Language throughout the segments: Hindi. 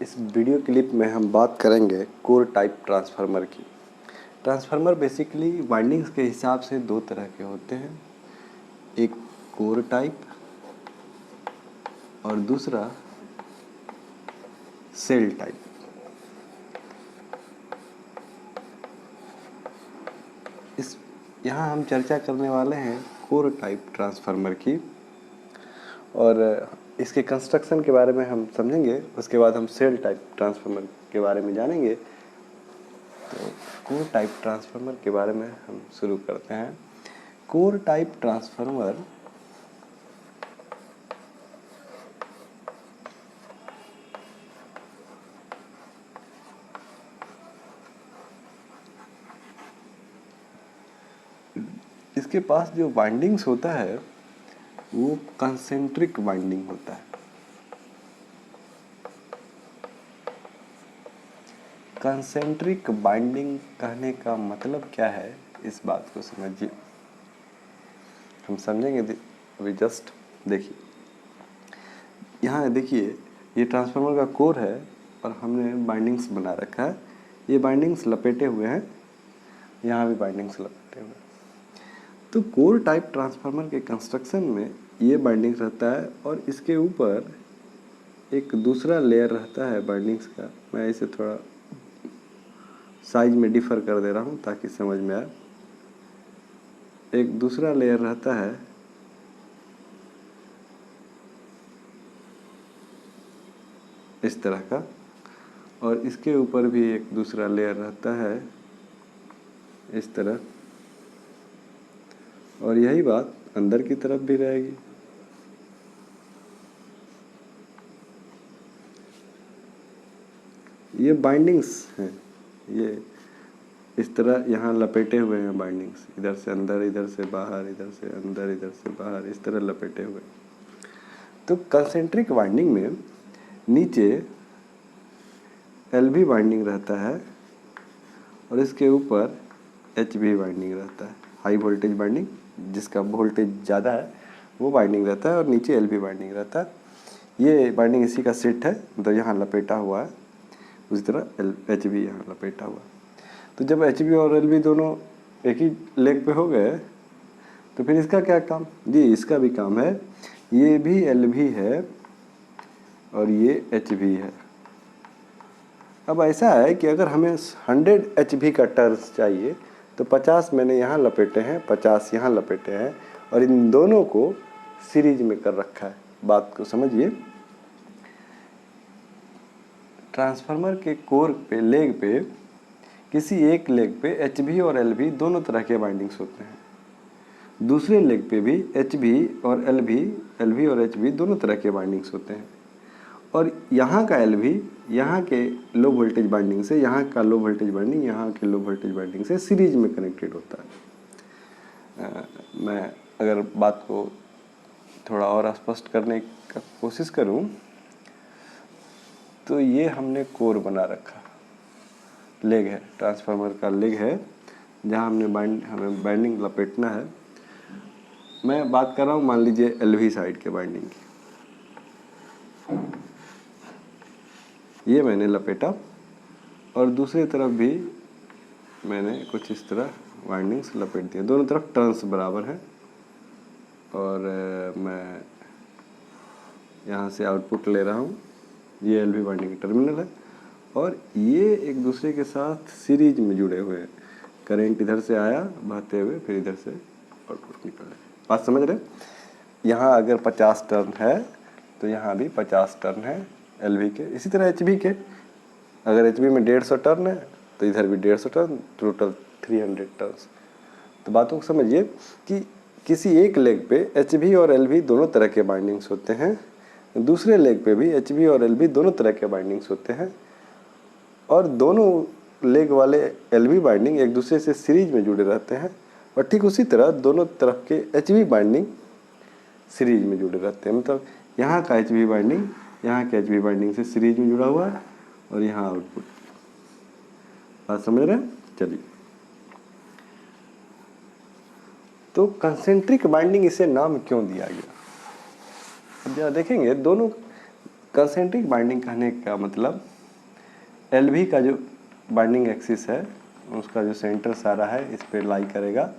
इस वीडियो क्लिप में हम बात करेंगे कोर टाइप ट्रांसफार्मर की। ट्रांसफार्मर बेसिकली वाइंडिंग्स के हिसाब से दो तरह के होते हैं, एक कोर टाइप और दूसरा सेल टाइप। यहाँ हम चर्चा करने वाले हैं कोर टाइप ट्रांसफार्मर की और इसके कंस्ट्रक्शन के बारे में हम समझेंगे। उसके बाद हम सेल टाइप ट्रांसफार्मर के बारे में जानेंगे। तो कोर टाइप ट्रांसफार्मर के बारे में हम शुरू करते हैं। कोर टाइप ट्रांसफार्मर इसके पास जो वाइंडिंग्स होता है वो कंसेंट्रिक वाइंडिंग होता है। कंसेंट्रिक बाइंडिंग कहने का मतलब क्या है, इस बात को समझिए। हम समझेंगे अभी। जस्ट देखिए, यहाँ देखिए, ये ट्रांसफार्मर का कोर है और हमने बाइंडिंग्स बना रखा है। ये बाइंडिंग्स लपेटे हुए हैं, यहाँ भी बाइंडिंग्स लपेटे हुए हैं। तो कोर टाइप ट्रांसफार्मर के कंस्ट्रक्शन में ये बाइंडिंग्स रहता है और इसके ऊपर एक दूसरा लेयर रहता है बाइंडिंग्स का। मैं इसे थोड़ा साइज में डिफर कर दे रहा हूँ ताकि समझ में आए। एक दूसरा लेयर रहता है इस तरह का, और इसके ऊपर भी एक दूसरा लेयर रहता है इस तरह, और यही बात अंदर की तरफ भी रहेगी। ये बाइंडिंग्स हैं, ये इस तरह यहाँ लपेटे हुए हैं बाइंडिंग्स, इधर से अंदर, इधर से बाहर, इधर से अंदर, इधर से बाहर, इस तरह लपेटे हुए। तो कंसेंट्रिक वाइंडिंग में नीचे LV वाइंडिंग रहता है और इसके ऊपर HV वाइंडिंग रहता है, हाई वोल्टेज वाइंडिंग, जिसका वोल्टेज ज़्यादा है वो वाइंडिंग रहता है, और नीचे LV वाइंडिंग रहता है। ये वाइंडिंग इसी का सेट है, मतलब यहाँ लपेटा हुआ है, उसी तरह HV यहाँ लपेटा हुआ। तो जब HV और LV दोनों एक ही लेग पे हो गए तो फिर इसका क्या काम जी? इसका भी काम है। ये भी LV है और ये HV है। अब ऐसा है कि अगर हमें 100 HV का टर्न्स चाहिए तो 50 मैंने यहाँ लपेटे हैं, 50 यहाँ लपेटे हैं, और इन दोनों को सीरीज में कर रखा है। बात को समझिए। ट्रांसफार्मर के कोर पे, लेग पे, किसी एक लेग पे HV और LV दोनों तरह के वाइंडिंग्स होते हैं। दूसरे लेग पे भी HV और LV और HV दोनों तरह के वाइंडिंग्स होते हैं। और यहाँ का LV यहाँ के लो वोल्टेज बाइंडिंग से, यहाँ का लो वोल्टेज बाइंडिंग यहाँ के लो वोल्टेज बाइंडिंग से सीरीज में कनेक्टेड होता है। मैं अगर बात को थोड़ा और स्पष्ट करने का कोशिश करूँ तो ये हमने कोर बना रखा, लेग है, ट्रांसफार्मर का लेग है, जहाँ हमें बाइंडिंग लपेटना है। मैं बात कर रहा हूँ, मान लीजिए LV साइड के बाइंडिंग की। ये मैंने लपेटा और दूसरी तरफ भी मैंने कुछ इस तरह वाइंडिंग्स लपेट दिए। दोनों तरफ टर्न्स बराबर हैं और मैं यहाँ से आउटपुट ले रहा हूँ। ये LV वाइंडिंग टर्मिनल है और ये एक दूसरे के साथ सीरीज में जुड़े हुए हैं। करंट इधर से आया बहते हुए, फिर इधर से आउटपुट निकला। बात समझ रहे? यहाँ अगर 50 टर्न है तो यहाँ भी 50 टर्न है LV के। इसी तरह HV के, अगर HV में 150 टर्न है तो इधर भी 150 टर्न, टोटल 300 टर्न्स। तो बातों को समझिए कि किसी एक लेग पे HV और LV दोनों तरह के बाइंडिंग्स होते हैं, दूसरे लेग पे भी HV और LV दोनों तरह के बाइंडिंग्स होते हैं, और दोनों लेग वाले LV बाइंडिंग एक दूसरे से सीरीज में जुड़े रहते हैं, और ठीक उसी तरह दोनों तरफ के HV बाइंडिंग सीरीज में जुड़े रहते हैं। मतलब यहाँ का HV बाइंडिंग यहाँ के HV बाइंडिंग से सीरीज में जुड़ा हुआ है और यहाँ आउटपुट। बात समझ रहे हैं? चलिए, तो कंसेंट्रिक बाइंडिंग इसे नाम क्यों दिया गया? अब जरा देखेंगे। दोनों कंसेंट्रिक बाइंडिंग कहने का मतलब LV का जो बाइंडिंग एक्सिस है उसका जो सेंटर सारा है इस पे लाई करेगा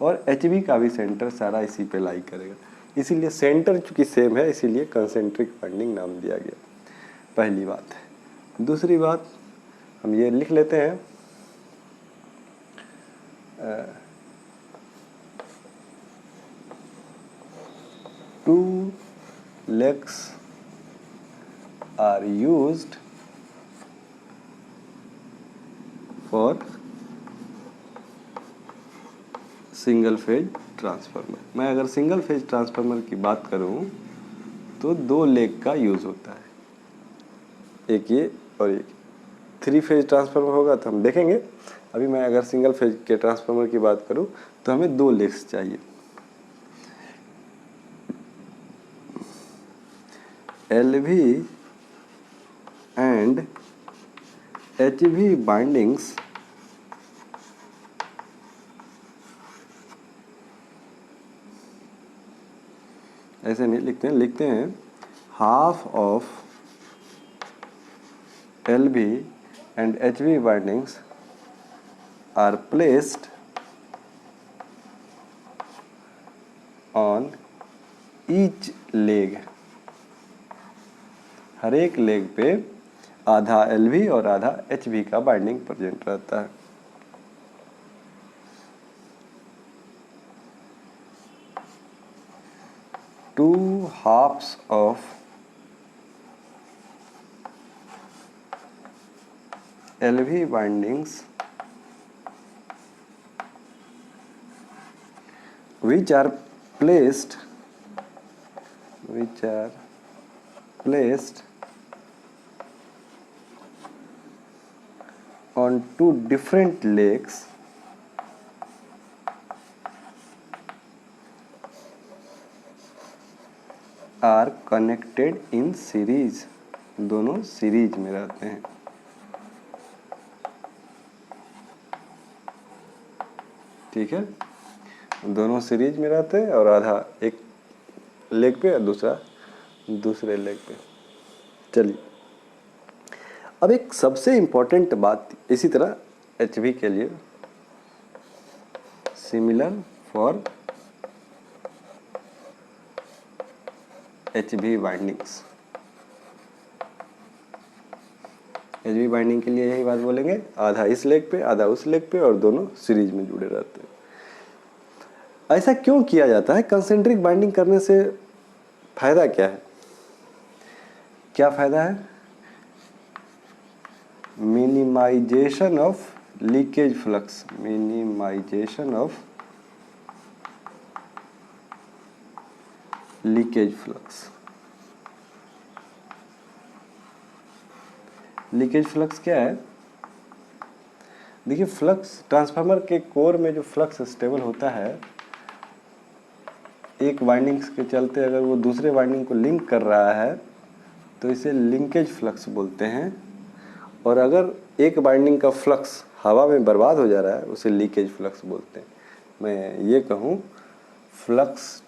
और HV का भी सेंटर सारा इसी पे लाई करेगा, इसीलिए सेंटर चूँकि सेम है इसीलिए कंसेंट्रिक बाइंडिंग नाम दिया गया। पहली बात है। दूसरी बात हम ये लिख लेते हैं, two legs are used for single phase transformer. मैं अगर सिंगल फेज ट्रांसफार्मर की बात करूं तो 2 लेग का यूज़ होता है, एक ये और एक। 3 फेज ट्रांसफार्मर होगा तो हम देखेंगे। अभी मैं अगर सिंगल फेज के ट्रांसफार्मर की बात करूं तो हमें 2 लेग्स चाहिए। LV एंड HV बाइंडिंग्स ऐसे नहीं लिखते हैं half of LV and HV bindings are placed on each leg। हर एक लेग पे आधा LV और आधा HV का बाइंडिंग प्रेजेंट रहता है। Two halves of LV bindings which are placed on 2 different legs are connected in series। दोनों सीरीज में रहते हैं। ठीक है, दोनों सीरीज में रहते हैं और आधा एक लेग पे और दूसरा दूसरे लेग पे। चलिए, अब एक सबसे इम्पोर्टेंट बात इसी तरह HV के लिए, similar for HV bindings. HV binding के लिए यही बात बोलेंगे, आधा इस लेग पे आधा उस लेग पे और दोनों सीरीज में जुड़े रहते हैं। ऐसा क्यों किया जाता है? कंसेंट्रिक बाइंडिंग करने से फायदा क्या है? क्या फायदा है? Minimisation of leakage flux. Minimisation of leakage flux. Leakage flux क्या है? देखिए, फ्लक्स ट्रांसफार्मर के कोर में जो फ्लक्स स्टेबल होता है, एक वाइंडिंग्स के चलते अगर वो दूसरे वाइंडिंग को लिंक कर रहा है तो इसे लिंकेज फ्लक्स बोलते हैं। और अगर एक बाइंडिंग का फ्लक्स हवा में बर्बाद हो जा रहा है उसे लीकेज फ्लक्स बोलते हैं। मैं ये कहूँ, फ्लक्स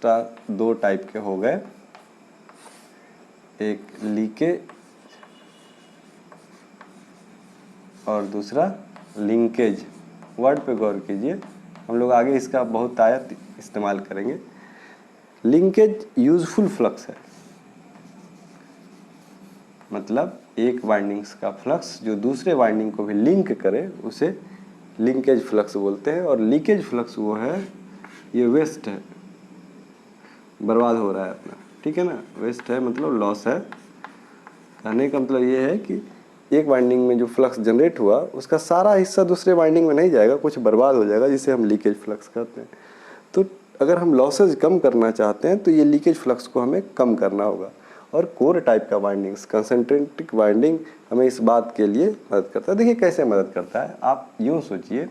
2 टाइप के हो गए, एक लीकेज और दूसरा लिंकेज। वर्ड पे गौर कीजिए, हम लोग आगे इसका बहुत आयत इस्तेमाल करेंगे। लिंकेज यूजफुल फ्लक्स है, मतलब एक वाइंडिंग्स का फ्लक्स जो दूसरे वाइंडिंग को भी लिंक करे उसे लिंकेज फ्लक्स बोलते हैं। और लीकेज फ्लक्स वो है, ये वेस्ट है, बर्बाद हो रहा है अपना। ठीक है ना, वेस्ट है मतलब लॉस है। कहने का मतलब ये है कि एक वाइंडिंग में जो फ्लक्स जनरेट हुआ उसका सारा हिस्सा दूसरे वाइंडिंग में नहीं जाएगा, कुछ बर्बाद हो जाएगा, जिसे हम लीकेज फ्लक्स कहते हैं। तो अगर हम लॉसेज कम करना चाहते हैं तो ये लीकेज फ्लक्स को हमें कम करना होगा। और कोर टाइप का वाइंडिंग्स, कंसेंट्रिक वाइंडिंग हमें इस बात के लिए मदद करता है। देखिए कैसे मदद करता है, आप यूँ सोचिए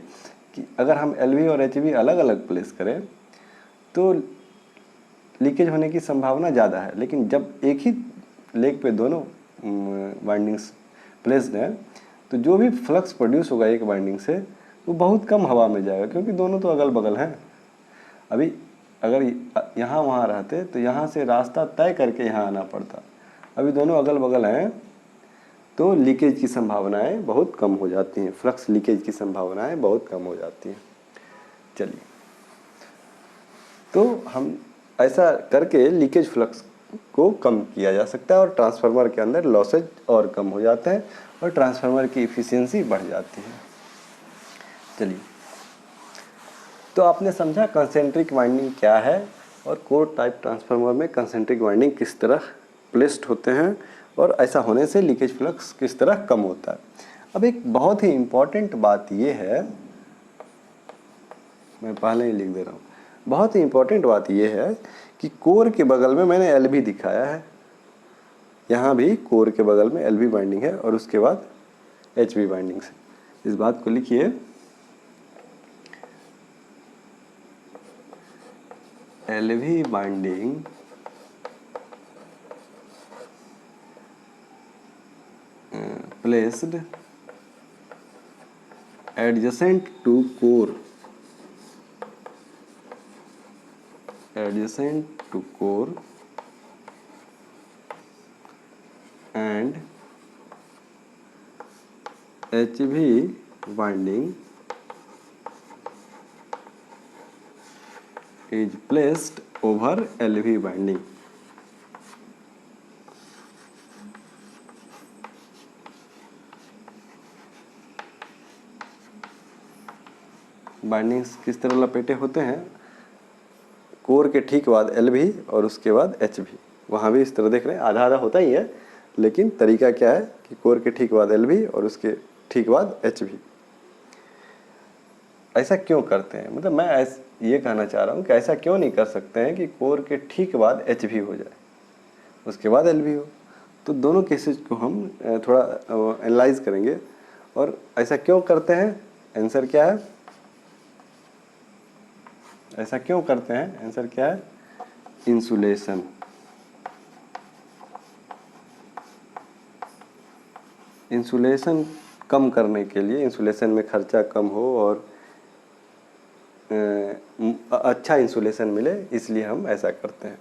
कि अगर हम LV और HV अलग अलग प्लेस करें तो लीकेज होने की संभावना ज़्यादा है, लेकिन जब एक ही लेग पे दोनों वाइंडिंग्स प्लेस्ड हैं तो जो भी फ्लक्स प्रोड्यूस होगा एक वाइंडिंग से वो बहुत कम हवा में जाएगा, क्योंकि दोनों तो अगल बगल हैं। अभी अगर यहाँ वहाँ रहते तो यहाँ से रास्ता तय करके यहाँ आना पड़ता, अभी दोनों अगल बगल हैं तो लीकेज की संभावनाएं बहुत कम हो जाती हैं, फ्लक्स लीकेज की संभावनाएं बहुत कम हो जाती हैं। चलिए, तो हम ऐसा करके लीकेज फ्लक्स को कम किया जा सकता है और ट्रांसफार्मर के अंदर लॉसेज और कम हो जाते हैं और ट्रांसफार्मर की इफ़िशियंसी बढ़ जाती है। चलिए, तो आपने समझा कंसेंट्रिक वाइंडिंग क्या है और कोर टाइप ट्रांसफार्मर में कंसेंट्रिक वाइंडिंग किस तरह प्लेस्ड होते हैं और ऐसा होने से लीकेज फ्लक्स किस तरह कम होता है। अब एक बहुत ही इम्पॉर्टेंट बात यह है, मैं पहले ही लिख दे रहा हूँ, बहुत ही इम्पॉर्टेंट बात यह है कि कोर के बगल में मैंने LV दिखाया है, यहाँ भी कोर के बगल में LV बाइंडिंग है और उसके बाद HV बाइंडिंग है। इस बात को लिखिए, LV binding placed adjacent to core, adjacent to core and HV winding is placed over LV winding। Bindings किस तरह लपेटे होते हैं, कोर के ठीक बाद LV और उसके बाद HV, वहाँ भी इस तरह देख रहे हैं, आधा आधा होता ही है, लेकिन तरीका क्या है कि कोर के ठीक बाद LV और उसके ठीक बाद HV। ऐसा क्यों करते हैं, मतलब मैं ये कहना चाह रहा हूँ कि ऐसा क्यों नहीं कर सकते हैं कि कोर के ठीक बाद HV हो जाए उसके बाद LV हो। तो दोनों केसेस को हम थोड़ा एनालाइज करेंगे और ऐसा क्यों करते हैं, आंसर क्या है, ऐसा क्यों करते हैं, आंसर क्या है, इंसुलेशन। इंसुलेशन कम करने के लिए, इंसुलेशन में खर्चा कम हो और अच्छा इंसुलेशन मिले, इसलिए हम ऐसा करते हैं।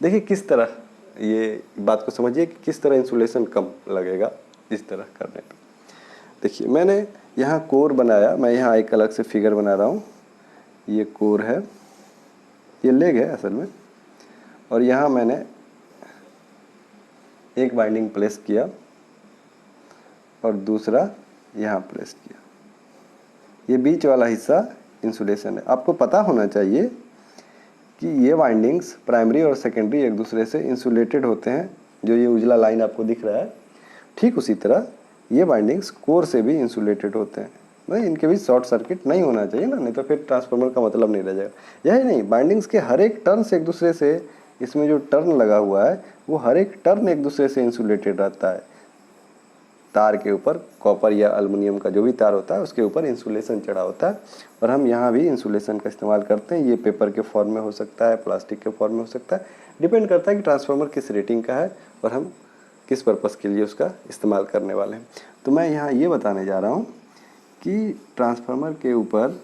देखिए किस तरह, ये बात को समझिए कि किस तरह इंसुलेशन कम लगेगा इस तरह करने पर। देखिए मैंने यहाँ कोर बनाया, मैं यहाँ एक अलग से फिगर बना रहा हूँ, ये कोर है, ये लेग है असल में, और यहाँ मैंने एक बाइंडिंग प्लेस किया और दूसरा यहाँ प्लेस किया। ये बीच वाला हिस्सा इंसुलेशन है। आपको पता होना चाहिए कि ये वाइंडिंग्स प्राइमरी और सेकेंडरी एक दूसरे से इंसुलेटेड होते हैं, जो ये उजला लाइन आपको दिख रहा है, ठीक उसी तरह ये वाइंडिंग्स कोर से भी इंसुलेटेड होते हैं। नहीं, इनके बीच शॉर्ट सर्किट नहीं होना चाहिए ना, नहीं तो फिर ट्रांसफार्मर का मतलब नहीं रह जाएगा। यही नहीं, बाइंडिंग्स के हर एक टर्न से एक दूसरे से, इसमें जो टर्न लगा हुआ है वो हर एक टर्न एक दूसरे से इंसुलेटेड रहता है। तार के ऊपर कॉपर या एल्युमिनियम का जो भी तार होता है उसके ऊपर इंसुलेशन चढ़ा होता है और हम यहाँ भी इंसुलेशन का इस्तेमाल करते हैं। ये पेपर के फॉर्म में हो सकता है, प्लास्टिक के फॉर्म में हो सकता है, डिपेंड करता है कि ट्रांसफार्मर किस रेटिंग का है और हम किस पर्पज़ के लिए उसका इस्तेमाल करने वाले हैं। तो मैं यहाँ ये बताने जा रहा हूँ कि ट्रांसफार्मर के ऊपर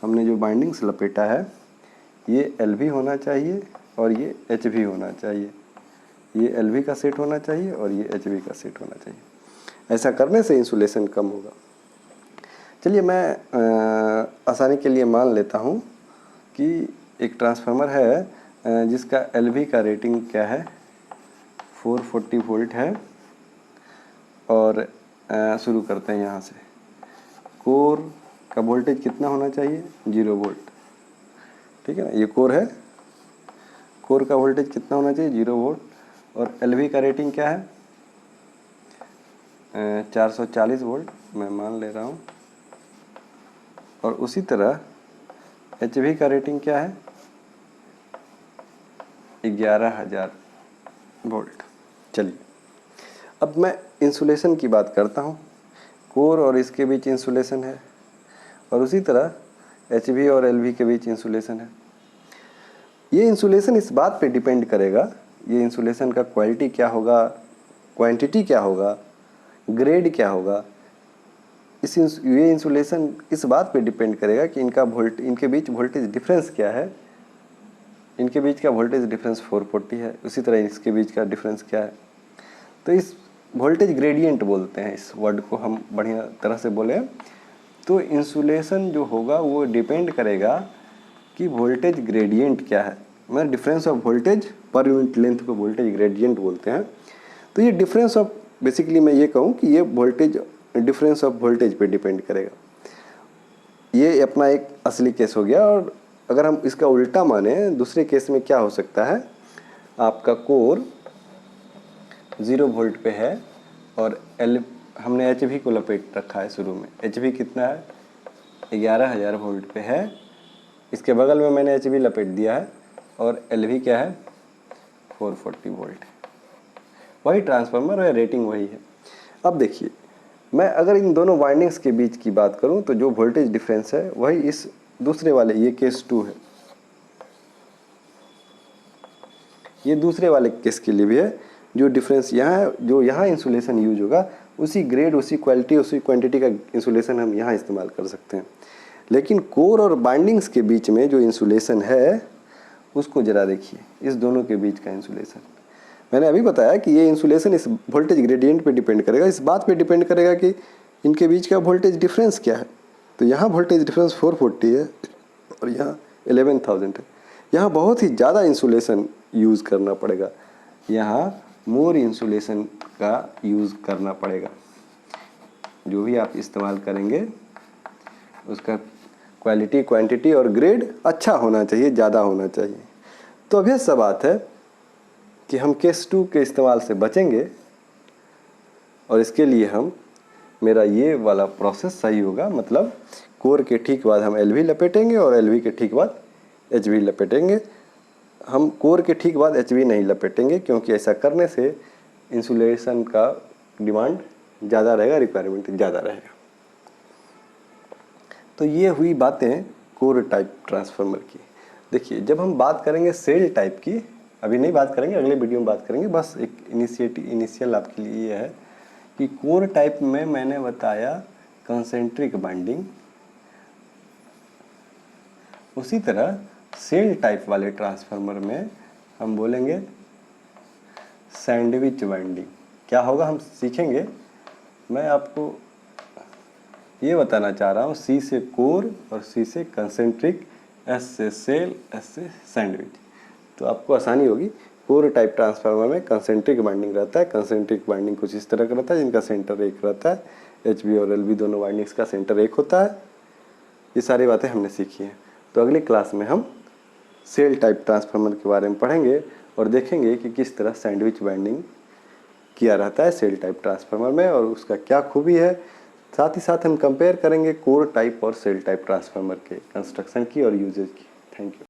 हमने जो बाइंडिंग्स लपेटा है ये LV होना चाहिए और ये HV होना चाहिए, ये LV का सेट होना चाहिए और ये HV का सेट होना चाहिए। ऐसा करने से इंसुलेशन कम होगा। चलिए मैं आसानी के लिए मान लेता हूँ कि एक ट्रांसफार्मर है जिसका LV का रेटिंग क्या है, 440 वोल्ट है और शुरू करते हैं यहाँ से। कोर का वोल्टेज कितना होना चाहिए, 0 वोल्ट, ठीक है ना, ये कोर है, कोर का वोल्टेज कितना होना चाहिए, 0 वोल्ट और LV का रेटिंग क्या है, 440 वोल्ट मैं मान ले रहा हूँ और उसी तरह HV का रेटिंग क्या है, 11,000 वोल्ट। चलिए अब मैं इंसुलेशन की बात करता हूँ। कोर और इसके बीच इंसुलेशन है और उसी तरह HV और LV के बीच इंसुलेशन है। ये इंसुलेशन इस बात पे डिपेंड करेगा, ये इंसुलेशन का क्वालिटी क्या होगा, क्वांटिटी क्या होगा, ग्रेड क्या होगा, ये इंसुलेशन इस बात पे डिपेंड करेगा कि इनके बीच वोल्टेज डिफरेंस क्या है। इनके बीच का वोल्टेज डिफरेंस 440 है, उसी तरह इसके बीच का डिफरेंस क्या है। तो इस वोल्टेज ग्रेडियंट बोलते हैं, इस वर्ड को हम बढ़िया तरह से बोले तो इंसुलेशन जो होगा वो डिपेंड करेगा कि वोल्टेज ग्रेडियंट क्या है। मतलब difference of voltage per unit length को वोल्टेज ग्रेडियंट बोलते हैं। तो ये डिफरेंस ऑफ, बेसिकली मैं ये कहूँ कि ये वोल्टेज डिफरेंस ऑफ वोल्टेज पे डिपेंड करेगा। ये अपना एक असली केस हो गया। और अगर हम इसका उल्टा माने, दूसरे केस में क्या हो सकता है, आपका कोर 0 वोल्ट पे है और हमने एच वी को लपेट रखा है शुरू में। एच वी कितना है, 11,000 वोल्ट पे है। इसके बगल में मैंने एच वी लपेट दिया है और एल वी क्या है, 440 वोल्ट है। वही ट्रांसफार्मर है, रेटिंग वही है। अब देखिए, मैं अगर इन दोनों वाइंडिंग्स के बीच की बात करूं तो जो वोल्टेज डिफरेंस है वही इस दूसरे वाले, ये केस 2 है, ये दूसरे वाले केस के लिए भी है। जो डिफरेंस यहाँ है, जो यहाँ इंसुलेशन यूज होगा, उसी ग्रेड, उसी क्वालिटी, उसी क्वांटिटी का इंसुलेशन हम यहाँ इस्तेमाल कर सकते हैं। लेकिन कोर और बाइंडिंग्स के बीच में जो इंसुलेशन है उसको ज़रा देखिए, इस दोनों के बीच का इंसुलेशन। मैंने अभी बताया कि ये इंसुलेशन इस वोल्टेज ग्रेडियंट पे डिपेंड करेगा, इस बात पे डिपेंड करेगा कि इनके बीच का वोल्टेज डिफरेंस क्या है। तो यहाँ वोल्टेज डिफरेंस 440 है और यहाँ 11,000 है। यहाँ बहुत ही ज़्यादा इंसुलेशन यूज़ करना पड़ेगा, यहाँ मोर इंसुलेशन का यूज़ करना पड़ेगा। जो भी आप इस्तेमाल करेंगे उसका क्वालिटी, क्वांटिटी और ग्रेड अच्छा होना चाहिए, ज़्यादा होना चाहिए। तो अब यह सब बात है कि हम केस 2 के इस्तेमाल से बचेंगे और इसके लिए मेरा ये वाला प्रोसेस सही होगा। मतलब कोर के ठीक बाद हम एल वी लपेटेंगे और एल वी के ठीक बाद एच वी लपेटेंगे। हम कोर के ठीक बाद एच वी नहीं लपेटेंगे, क्योंकि ऐसा करने से इंसुलेशन का डिमांड ज़्यादा रहेगा, रिक्वायरमेंट ज़्यादा रहेगा। तो ये हुई बातें कोर टाइप ट्रांसफार्मर की। देखिए, जब हम बात करेंगे सेल टाइप की, अभी नहीं बात करेंगे, अगले वीडियो में बात करेंगे, बस एक इनिशियल आपके लिए ये है कि कोर टाइप में मैंने बताया कंसेंट्रिक बाइंडिंग, उसी तरह सेल टाइप वाले ट्रांसफार्मर में हम बोलेंगे सैंडविच बाइंडिंग। क्या होगा हम सीखेंगे। मैं आपको ये बताना चाह रहा हूँ, सी से कोर और सी से कंसेंट्रिक, एस से सेल, एस से सैंडविच, तो आपको आसानी होगी। कोर टाइप ट्रांसफार्मर में कंसेंट्रिक बाइंडिंग रहता है। कंसेंट्रिक बाइंडिंग कुछ इस तरह का रहता है, जिनका सेंटर एक रहता है। एच बी और एल बी दोनों बाइंडिंग्स का सेंटर एक होता है। ये सारी बातें हमने सीखी हैं। तो अगली क्लास में हम सेल टाइप ट्रांसफार्मर के बारे में पढ़ेंगे और देखेंगे कि किस तरह सैंडविच बाइंडिंग किया रहता है सेल टाइप ट्रांसफार्मर में और उसका क्या खूबी है। साथ ही साथ हम कंपेयर करेंगे कोर टाइप और सेल टाइप ट्रांसफार्मर के कंस्ट्रक्शन की और यूजेज की। Thank you.